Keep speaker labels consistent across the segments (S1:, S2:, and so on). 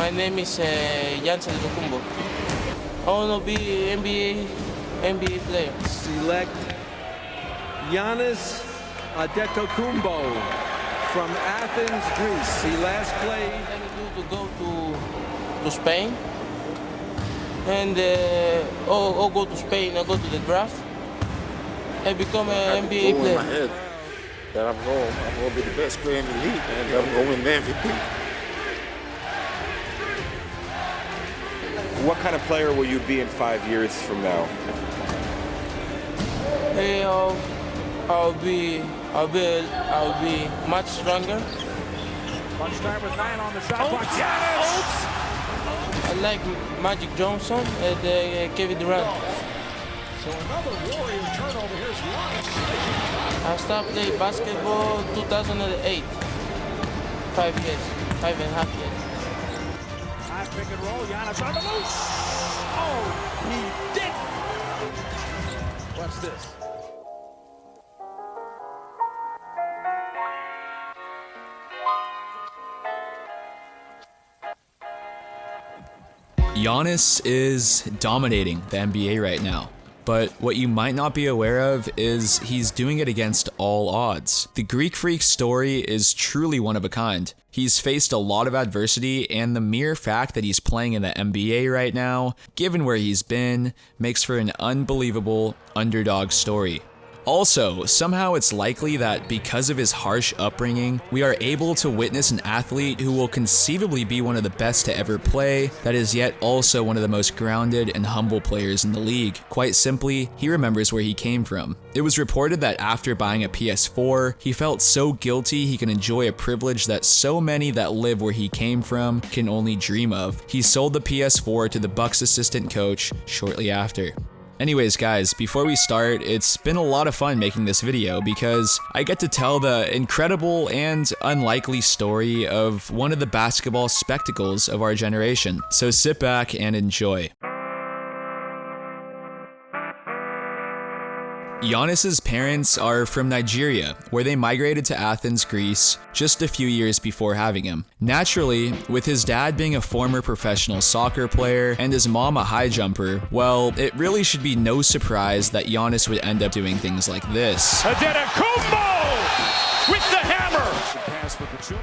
S1: My name is Giannis Antetokounmpo. I want to be NBA player.
S2: Select Giannis Antetokounmpo from Athens, Greece. He last played.
S1: To go to Spain and go to Spain and go to the draft and become an NBA player.
S3: In my head that I'm going to be the best player in the league, man. That I'm going to win the MVP.
S4: What kind of player will you be in 5 years from now?
S1: Hey, I'll be much stronger.
S5: One start with 9 on the shot clock. Giannis!
S1: I like Magic Johnson and Kevin Durant.
S5: So another Warrior turnover. Here's Giannis.
S1: I started playing basketball 2008. 5.5 years.
S5: High pick and roll. Giannis on the loose. Oh, he did. What's this?
S6: Giannis is dominating the NBA right now. But what you might not be aware of is he's doing it against all odds. The Greek Freak's story is truly one of a kind. He's faced a lot of adversity, and the mere fact that he's playing in the NBA right now, given where he's been, makes for an unbelievable underdog story. Also, somehow it's likely that because of his harsh upbringing, we are able to witness an athlete who will conceivably be one of the best to ever play, that is yet also one of the most grounded and humble players in the league. Quite simply, he remembers where he came from. It was reported that after buying a PS4, he felt so guilty he can enjoy a privilege that so many that live where he came from can only dream of. He sold the PS4 to the Bucks assistant coach shortly after. Anyways guys, before we start, it's been a lot of fun making this video because I get to tell the incredible and unlikely story of one of the basketball spectacles of our generation. So sit back and enjoy. Giannis's parents are from Nigeria, where they migrated to Athens, Greece, just a few years before having him. Naturally, with his dad being a former professional soccer player and his mom a high jumper, well, it really should be no surprise that Giannis would end up doing things like this.
S5: Antetokounmpo with the hammer. Pass for Pachulia.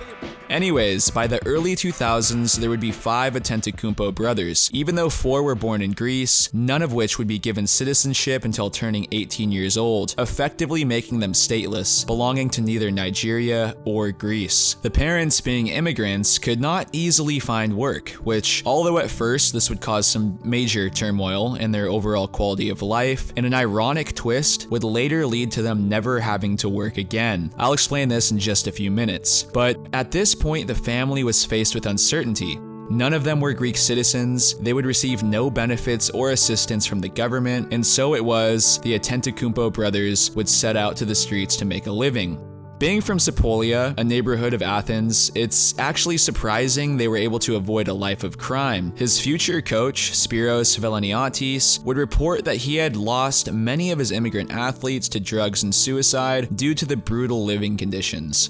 S6: Anyways, by the early 2000s, there would be 5 Antetokounmpo brothers. Even though 4 were born in Greece, none of which would be given citizenship until turning 18 years old, effectively making them stateless, belonging to neither Nigeria or Greece. The parents, being immigrants, could not easily find work, which, although at first this would cause some major turmoil in their overall quality of life, in an ironic twist, would later lead to them never having to work again. I'll explain this in just a few minutes, but at this point, the family was faced with uncertainty. None of them were Greek citizens, they would receive no benefits or assistance from the government, and so it was the Antetokounmpo brothers would set out to the streets to make a living. Being from Sepolia, a neighborhood of Athens, it's actually surprising they were able to avoid a life of crime. His future coach, Spyros Velaniatis, would report that he had lost many of his immigrant athletes to drugs and suicide due to the brutal living conditions.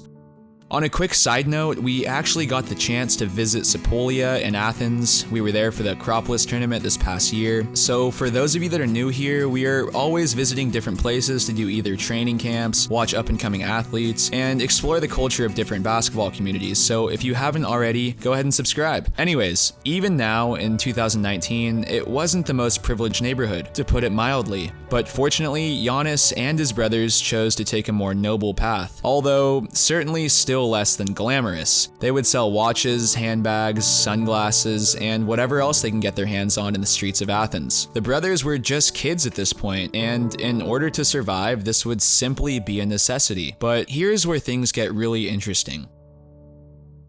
S6: On a quick side note, we actually got the chance to visit Sepolia in Athens. We were there for the Acropolis tournament this past year. So for those of you that are new here, we are always visiting different places to do either training camps, watch up and coming athletes, and explore the culture of different basketball communities. So if you haven't already, go ahead and subscribe. Anyways, even now in 2019, it wasn't the most privileged neighborhood, to put it mildly. But fortunately, Giannis and his brothers chose to take a more noble path, although certainly still less than glamorous. They would sell watches, handbags, sunglasses, and whatever else they can get their hands on in the streets of Athens. The brothers were just kids at this point, and in order to survive, this would simply be a necessity. But here's where things get really interesting.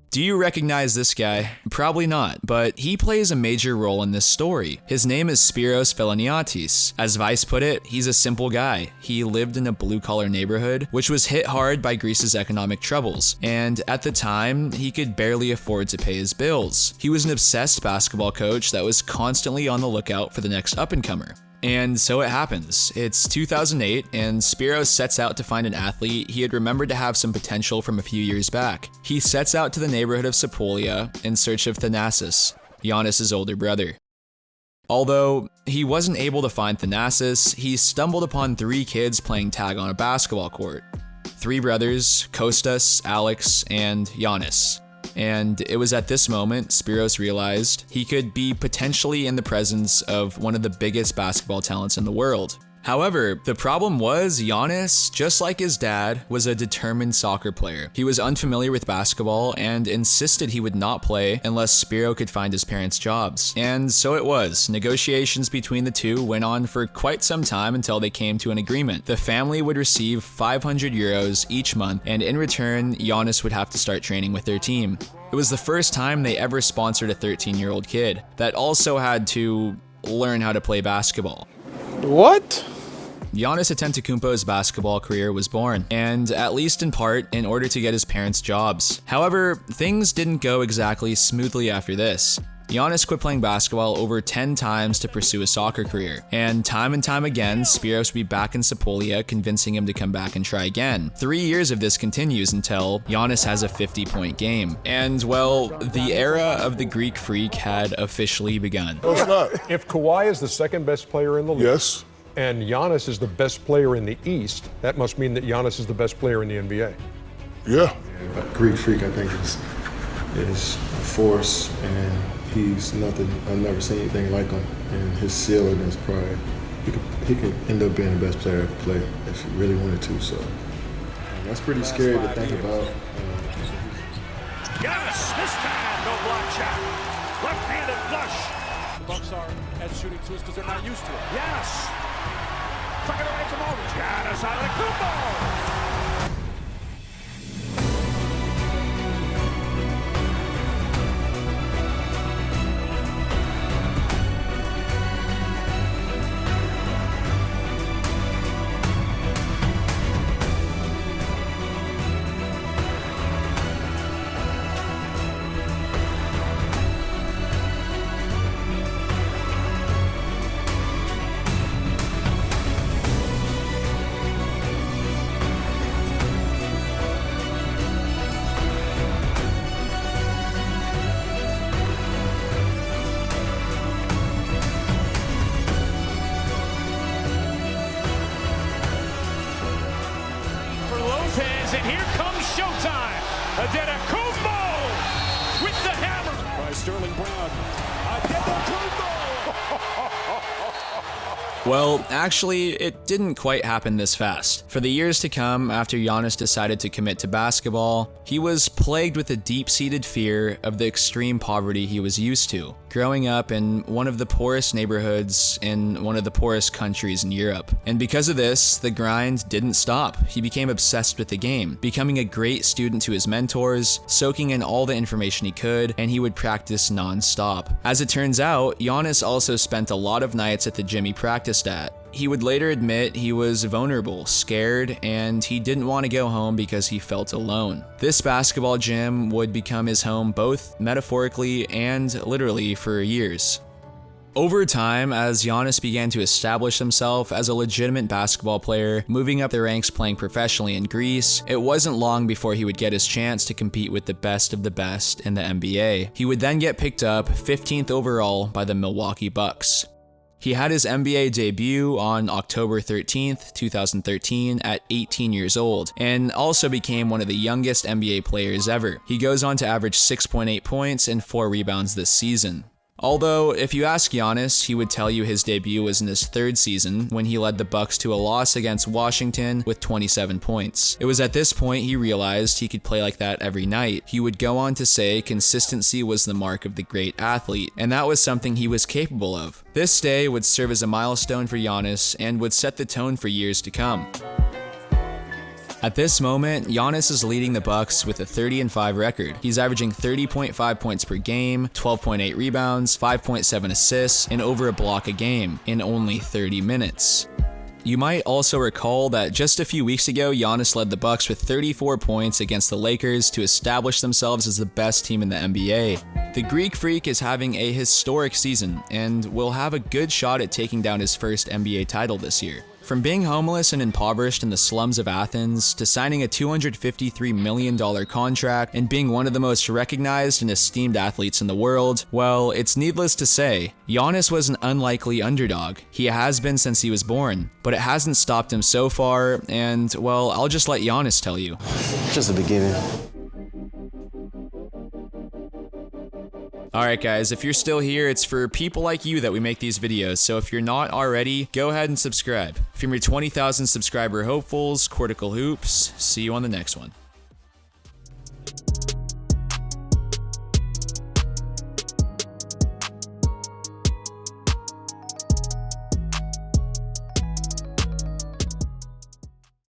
S6: Do you recognize this guy? Probably not, but he plays a major role in this story. His name is Spyros Velaniatis. As Vice put it, he's a simple guy. He lived in a blue-collar neighborhood, which was hit hard by Greece's economic troubles, and at the time, he could barely afford to pay his bills. He was an obsessed basketball coach that was constantly on the lookout for the next up-and-comer. And so it happens. It's 2008, and Spiro sets out to find an athlete he had remembered to have some potential from a few years back. He sets out to the neighborhood of Sepolia in search of Thanasis, Giannis' older brother. Although he wasn't able to find Thanasis, he stumbled upon 3 kids playing tag on a basketball court. 3 brothers, Kostas, Alex, and Giannis. And it was at this moment Spiros realized he could be potentially in the presence of one of the biggest basketball talents in the world. However, the problem was Giannis, just like his dad, was a determined soccer player. He was unfamiliar with basketball and insisted he would not play unless Spiro could find his parents' jobs. And so it was. Negotiations between the two went on for quite some time until they came to an agreement. The family would receive 500 euros each month, and in return, Giannis would have to start training with their team. It was the first time they ever sponsored a 13-year-old kid that also had to learn how to play basketball.
S7: What?
S6: Giannis Antetokounmpo's basketball career was born, and at least in part, in order to get his parents jobs. However, things didn't go exactly smoothly after this. Giannis quit playing basketball over 10 times to pursue a soccer career, and time again, Spiros would be back in Sepolia convincing him to come back and try again. 3 years of this continues until Giannis has a 50-point game. And well, the era of the Greek Freak had officially begun.
S8: No, it's not.
S7: If Kawhi is the second best player in the league,
S8: Yes.
S7: and Giannis is the best player in the East, that must mean that Giannis is the best player in the NBA.
S8: Yeah.
S9: Greek Freak, I think, is a force, and he's nothing. I've never seen anything like him, and his ceiling is probably he could end up being the best player ever play if he really wanted to. So that's pretty scary to think about.
S5: Giannis, this time, no block shot. Left-handed flush. The Bucks are at shooting twos because they're not used to it. Giannis. Tuck it away from Aldridge. Giannis out of the Antetokounmpo. And here comes showtime. Antetokounmpo with the hammer. By Sterling Brown. Antetokounmpo.
S6: Well, actually, it didn't quite happen this fast. For the years to come, after Giannis decided to commit to basketball, he was plagued with a deep-seated fear of the extreme poverty he was used to, growing up in one of the poorest neighborhoods in one of the poorest countries in Europe. And because of this, the grind didn't stop. He became obsessed with the game, becoming a great student to his mentors, soaking in all the information he could, and he would practice non-stop. As it turns out, Giannis also spent a lot of nights at the gym he practiced at. He would later admit he was vulnerable, scared, and he didn't want to go home because he felt alone. This basketball gym would become his home both metaphorically and literally for years. Over time, as Giannis began to establish himself as a legitimate basketball player, moving up the ranks playing professionally in Greece, it wasn't long before he would get his chance to compete with the best of the best in the NBA. He would then get picked up 15th overall by the Milwaukee Bucks. He had his NBA debut on October 13th, 2013 at 18 years old, and also became one of the youngest NBA players ever. He goes on to average 6.8 points and 4 rebounds this season. Although, if you ask Giannis, he would tell you his debut was in his 3rd season when he led the Bucks to a loss against Washington with 27 points. It was at this point he realized he could play like that every night. He would go on to say consistency was the mark of the great athlete, and that was something he was capable of. This day would serve as a milestone for Giannis and would set the tone for years to come. At this moment, Giannis is leading the Bucks with a 30-5 record. He's averaging 30.5 points per game, 12.8 rebounds, 5.7 assists, and over a block a game in only 30 minutes. You might also recall that just a few weeks ago, Giannis led the Bucks with 34 points against the Lakers to establish themselves as the best team in the NBA. The Greek Freak is having a historic season and will have a good shot at taking down his first NBA title this year. From being homeless and impoverished in the slums of Athens to signing a $253 million contract and being one of the most recognized and esteemed athletes in the world, well, it's needless to say, Giannis was an unlikely underdog. He has been since he was born, but it hasn't stopped him so far, and, well, I'll just let Giannis tell you.
S8: Just the beginning.
S6: Alright guys, if you're still here, it's for people like you that we make these videos, so if you're not already, go ahead and subscribe. From your 20,000 subscriber hopefuls, Courtical Hoops, see you on the next one.